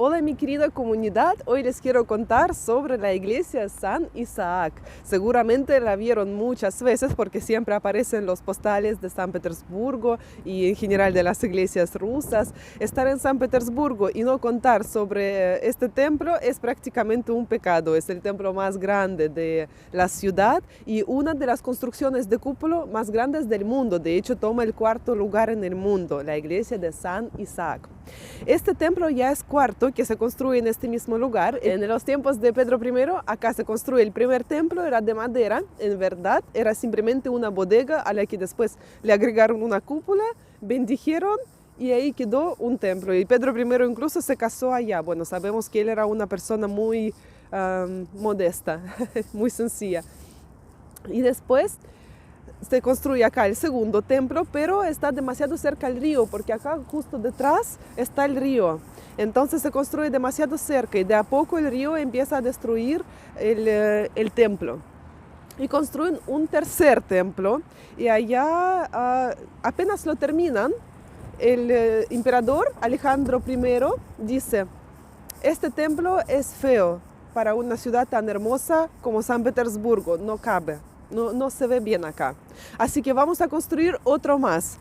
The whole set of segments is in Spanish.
Hola mi querida comunidad, hoy les quiero contar sobre la iglesia San Isaac. Seguramente la vieron muchas veces porque siempre aparecen los postales de San Petersburgo y en general de las iglesias rusas. Estar en San Petersburgo y no contar sobre este templo es prácticamente un pecado. Es el templo más grande de la ciudad y una de las construcciones de cúpula más grandes del mundo. De hecho, toma el cuarto lugar en el mundo, la iglesia de San Isaac. Este templo ya es cuarto que se construye en este mismo lugar. En los tiempos de Pedro I, acá se construye el primer templo, era de madera. En verdad, era simplemente una bodega a la que después le agregaron una cúpula, bendijeron y ahí quedó un templo. Y Pedro I incluso se casó allá. Bueno, sabemos que él era una persona muy modesta, muy sencilla. Y después se construye acá el segundo templo, pero está demasiado cerca al río, porque acá justo detrás está el río. Entonces se construye demasiado cerca y de a poco el río empieza a destruir el templo. Y construyen un tercer templo y allá apenas lo terminan, el emperador Alejandro I dice: este templo es feo para una ciudad tan hermosa como San Petersburgo, no cabe. No se ve bien acá. Así que vamos a construir otro más.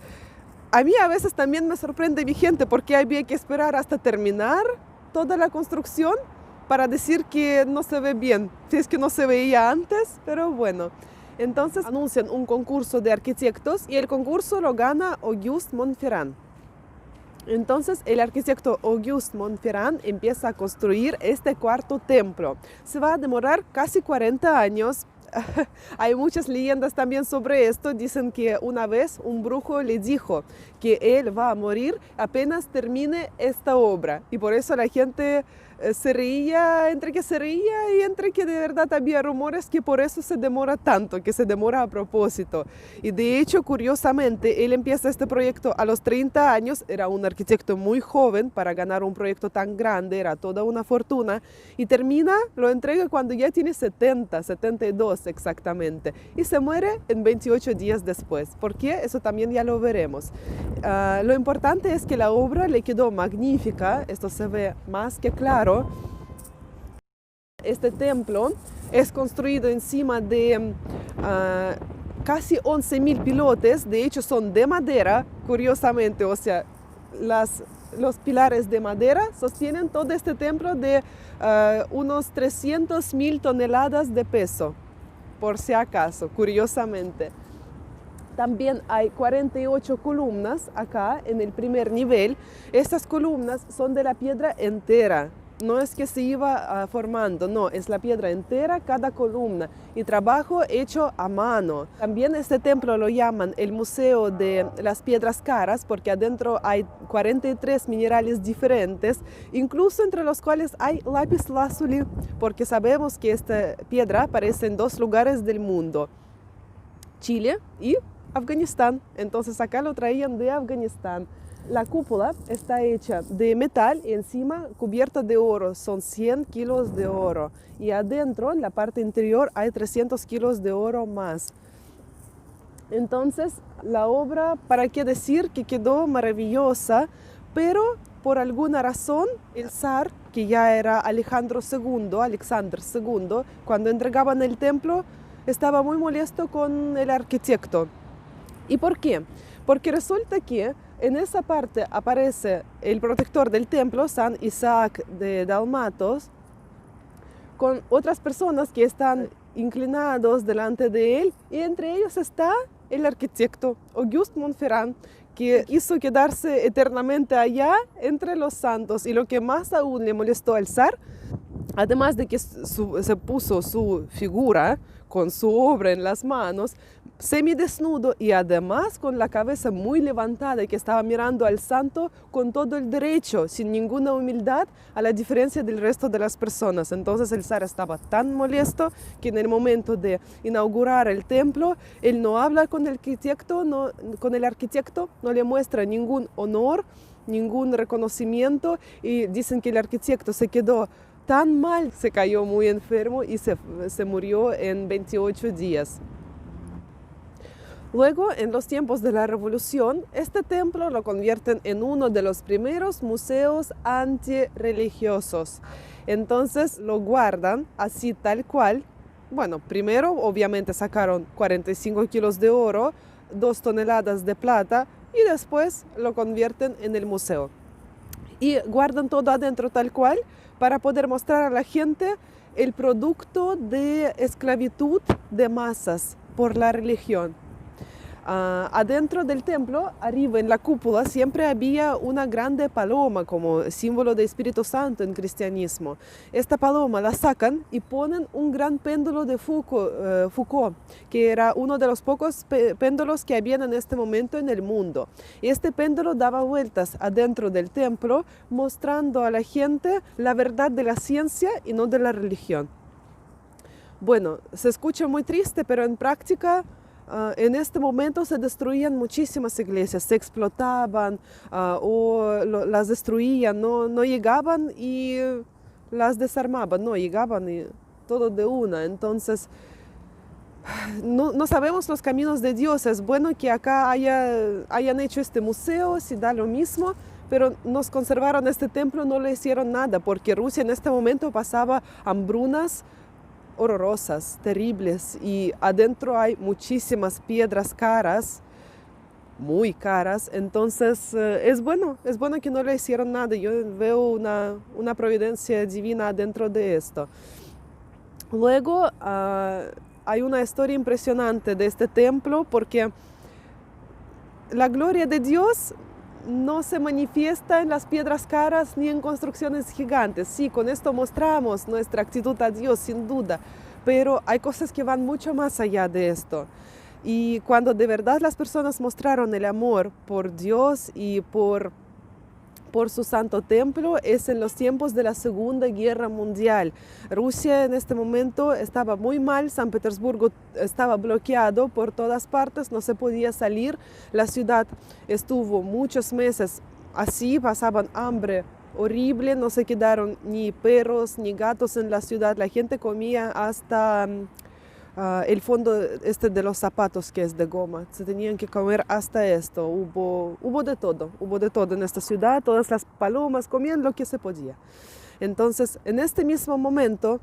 A mí a veces también me sorprende mi gente porque había que esperar hasta terminar toda la construcción para decir que no se ve bien. Si es que no se veía antes, pero bueno. Entonces anuncian un concurso de arquitectos y el concurso lo gana Auguste Montferrand. Entonces el arquitecto Auguste Montferrand empieza a construir este cuarto templo. Se va a demorar casi 40 años. Hay muchas leyendas también sobre esto. Dicen que una vez un brujo le dijo que él va a morir apenas termine esta obra. Y por eso la gente se reía, entre que se reía y entre que de verdad había rumores que por eso se demora tanto, que se demora a propósito. Y de hecho, curiosamente, él empieza este proyecto a los 30 años. Era un arquitecto muy joven para ganar un proyecto tan grande, era toda una fortuna. Y termina, lo entrega cuando ya tiene 70, 72 exactamente. Y se muere en 28 días después. ¿Por qué? Eso también ya lo veremos. Lo importante es que la obra le quedó magnífica. Esto se ve más que claro. Este templo es construido encima de casi 11.000 pilotes. De hecho, son de madera, curiosamente. O sea, los pilares de madera sostienen todo este templo de unos 300.000 toneladas de peso, por si acaso, curiosamente. También hay 48 columnas acá en el primer nivel. Estas columnas son de la piedra entera. No es que se iba formando, no, es la piedra entera cada columna y trabajo hecho a mano. También este templo lo llaman el Museo de las Piedras Caras porque adentro hay 43 minerales diferentes, incluso entre los cuales hay lapislázuli, porque sabemos que esta piedra aparece en dos lugares del mundo, Chile y Afganistán. Entonces acá lo traían de Afganistán. La cúpula está hecha de metal y encima cubierta de oro. Son 100 kilos de oro. Y adentro, en la parte interior, hay 300 kilos de oro más. Entonces, la obra, ¿para qué decir que quedó maravillosa? Pero por alguna razón, el zar, que ya era Alejandro II, Alexander II, cuando entregaban el templo, estaba muy molesto con el arquitecto. ¿Y por qué? Porque resulta que en esa parte aparece el protector del templo, San Isaac de Dalmatos, con otras personas que están inclinados delante de él, y entre ellos está el arquitecto Auguste Montferrand, que quiso quedarse eternamente allá entre los santos. Y lo que más aún le molestó al zar, además de que se puso su figura con su obra en las manos, semidesnudo y además con la cabeza muy levantada, que estaba mirando al santo con todo el derecho, sin ninguna humildad, a la diferencia del resto de las personas. Entonces el zar estaba tan molesto que en el momento de inaugurar el templo, él no habla con el arquitecto, no le muestra ningún honor, ningún reconocimiento, y dicen que el arquitecto se quedó tan mal, se cayó muy enfermo y se murió en 28 días. Luego, en los tiempos de la Revolución, este templo lo convierten en uno de los primeros museos antirreligiosos. Entonces lo guardan así tal cual. Bueno, primero obviamente sacaron 45 kilos de oro, 2 toneladas de plata y después lo convierten en el museo. Y guardan todo adentro tal cual para poder mostrar a la gente el producto de esclavitud de masas por la religión. Adentro del templo, arriba en la cúpula, siempre había una grande paloma como símbolo de Espíritu Santo en cristianismo. Esta paloma la sacan y ponen un gran péndulo de Foucault, que era uno de los pocos péndulos que habían en este momento en el mundo. Y este péndulo daba vueltas adentro del templo, mostrando a la gente la verdad de la ciencia y no de la religión. Bueno, se escucha muy triste, pero en práctica en este momento se destruían muchísimas iglesias, se explotaban las destruían, no llegaban y las desarmaban, no llegaban y todo de una. Entonces, no sabemos los caminos de Dios. Es bueno que acá hayan hecho este museo, si da lo mismo, pero nos conservaron este templo, no le hicieron nada, porque Rusia en este momento pasaba hambrunas horrorosas, terribles, y adentro hay muchísimas piedras caras, muy caras. Entonces es bueno que no le hicieron nada. Yo veo una providencia divina dentro de esto. Luego hay una historia impresionante de este templo, porque la gloria de Dios no se manifiesta en las piedras caras ni en construcciones gigantes. Sí, con esto mostramos nuestra actitud a Dios, sin duda, pero hay cosas que van mucho más allá de esto. Y cuando de verdad las personas mostraron el amor por Dios y por su santo templo, es en los tiempos de la Segunda Guerra Mundial. Rusia en este momento estaba muy mal, San Petersburgo estaba bloqueado por todas partes, no se podía salir, la ciudad estuvo muchos meses así, pasaban hambre horrible, no se quedaron ni perros ni gatos en la ciudad, la gente comía hasta el fondo de los zapatos, que es de goma. Se tenían que comer hasta esto. Hubo de todo en esta ciudad. Todas las palomas comían lo que se podía. Entonces, en este mismo momento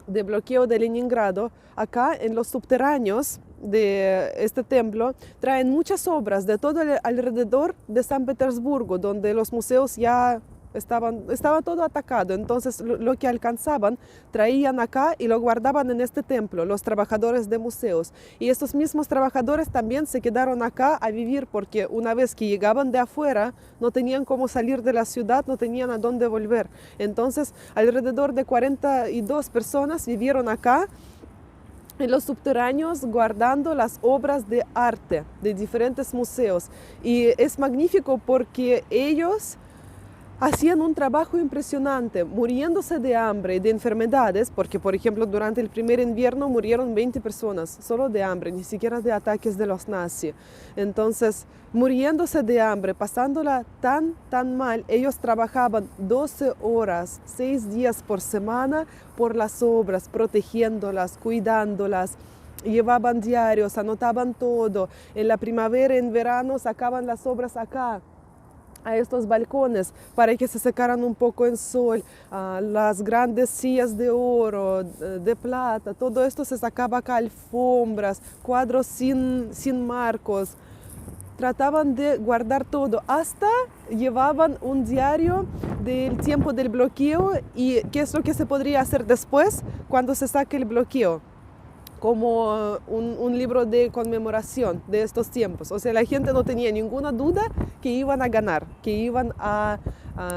de bloqueo de Leningrado, acá en los subterráneos de este templo, traen muchas obras de todo alrededor de San Petersburgo, donde los museos ya estaba todo atacado. Entonces lo que alcanzaban traían acá y lo guardaban en este templo, los trabajadores de museos. Y estos mismos trabajadores también se quedaron acá a vivir, porque una vez que llegaban de afuera no tenían cómo salir de la ciudad, no tenían a dónde volver. Entonces alrededor de 42 personas vivieron acá en los subterráneos, guardando las obras de arte de diferentes museos. Y es magnífico porque ellos hacían un trabajo impresionante, muriéndose de hambre y de enfermedades, porque por ejemplo durante el primer invierno murieron 20 personas solo de hambre, ni siquiera de ataques de los nazis. Entonces, muriéndose de hambre, pasándola tan mal, ellos trabajaban 12 horas, 6 días por semana por las obras, protegiéndolas, cuidándolas. Llevaban diarios, anotaban todo. En la primavera, en verano, sacaban las obras acá, a estos balcones, para que se secaran un poco en sol. Las grandes sillas de oro, de plata, todo esto se sacaba acá, alfombras, cuadros sin marcos. Trataban de guardar todo, hasta llevaban un diario del tiempo del bloqueo y qué es lo que se podría hacer después cuando se saque el bloqueo, como un libro de conmemoración de estos tiempos. O sea, la gente no tenía ninguna duda que iban a ganar, que iban a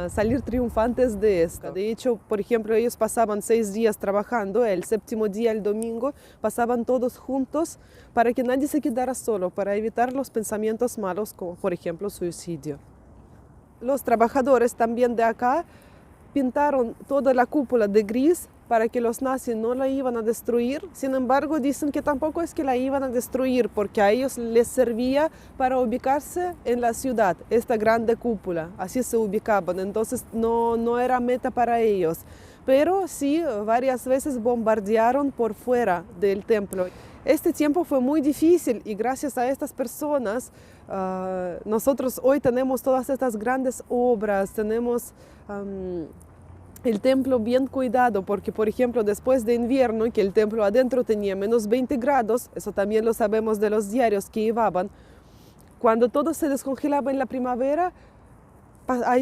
salir triunfantes de esto. De hecho, por ejemplo, ellos pasaban 6 días trabajando, el séptimo día, el domingo, pasaban todos juntos para que nadie se quedara solo, para evitar los pensamientos malos, como por ejemplo suicidio. Los trabajadores también de acá pintaron toda la cúpula de gris para que los nazis no la iban a destruir. Sin embargo, dicen que tampoco es que la iban a destruir, porque a ellos les servía para ubicarse en la ciudad, esta grande cúpula, así se ubicaban. Entonces no era meta para ellos. Pero sí, varias veces bombardearon por fuera del templo. Este tiempo fue muy difícil y gracias a estas personas nosotros hoy tenemos todas estas grandes obras, tenemos el templo bien cuidado, porque por ejemplo después de invierno, que el templo adentro tenía menos 20 grados, eso también lo sabemos de los diarios que llevaban, cuando todo se descongelaba en la primavera,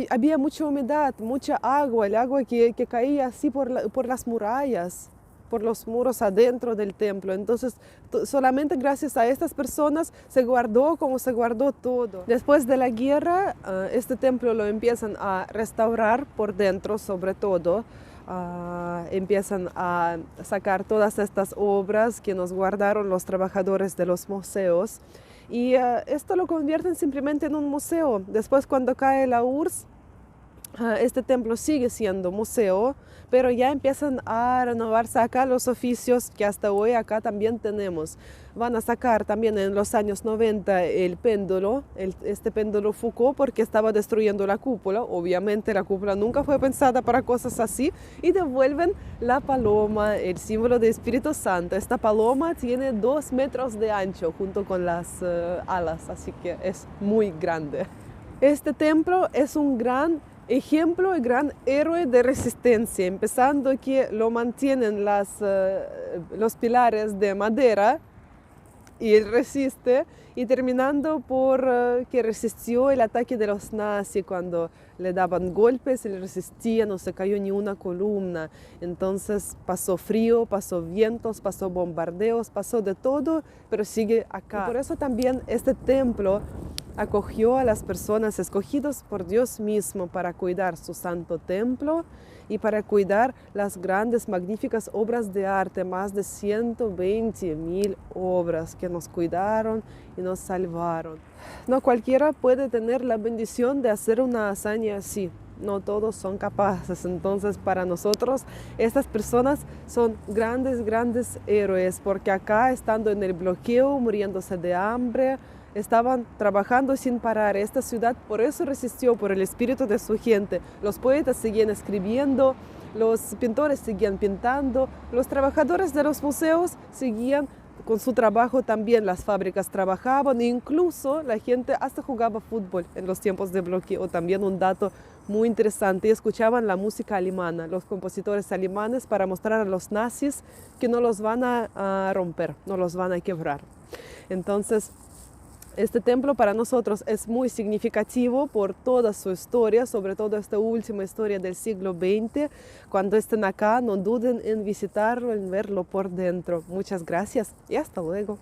había mucha humedad, mucha agua, el agua que caía así por las murallas, por los muros adentro del templo. Entonces, solamente gracias a estas personas se guardó como se guardó todo. Después de la guerra, este templo lo empiezan a restaurar por dentro, sobre todo. Empiezan a sacar todas estas obras que nos guardaron los trabajadores de los museos. Y esto lo convierten simplemente en un museo. Después, cuando cae la URSS, este templo sigue siendo museo, pero ya empiezan a renovarse acá los oficios que hasta hoy acá también tenemos. Van a sacar también en los años 90 el péndulo, este péndulo Foucault, porque estaba destruyendo la cúpula. Obviamente la cúpula nunca fue pensada para cosas así. Y devuelven la paloma, el símbolo del Espíritu Santo. Esta paloma tiene 2 metros de ancho junto con las alas, así que es muy grande. Este templo es un gran ejemplo y gran héroe de resistencia, empezando que lo mantienen los pilares de madera y él resiste, y terminando por que resistió el ataque de los nazis cuando le daban golpes, él resistía, no se cayó ni una columna. Entonces pasó frío, pasó vientos, pasó bombardeos, pasó de todo, pero sigue acá. Y por eso también este templo acogió a las personas escogidas por Dios mismo para cuidar su santo templo y para cuidar las grandes, magníficas obras de arte, más de 120.000 obras que nos cuidaron y nos salvaron. No cualquiera puede tener la bendición de hacer una hazaña así. No todos son capaces. Entonces, para nosotros, estas personas son grandes, grandes héroes, porque acá, estando en el bloqueo, muriéndose de hambre, estaban trabajando sin parar. Esta ciudad por eso resistió, por el espíritu de su gente. Los poetas seguían escribiendo, los pintores seguían pintando, los trabajadores de los museos seguían con su trabajo también, las fábricas trabajaban, e incluso la gente hasta jugaba fútbol en los tiempos de bloqueo. También un dato muy interesante, escuchaban la música alemana, los compositores alemanes, para mostrar a los nazis que no los van a romper, no los van a quebrar. Entonces, este templo para nosotros es muy significativo por toda su historia, sobre todo esta última historia del siglo XX. Cuando estén acá, no duden en visitarlo, en verlo por dentro. Muchas gracias y hasta luego.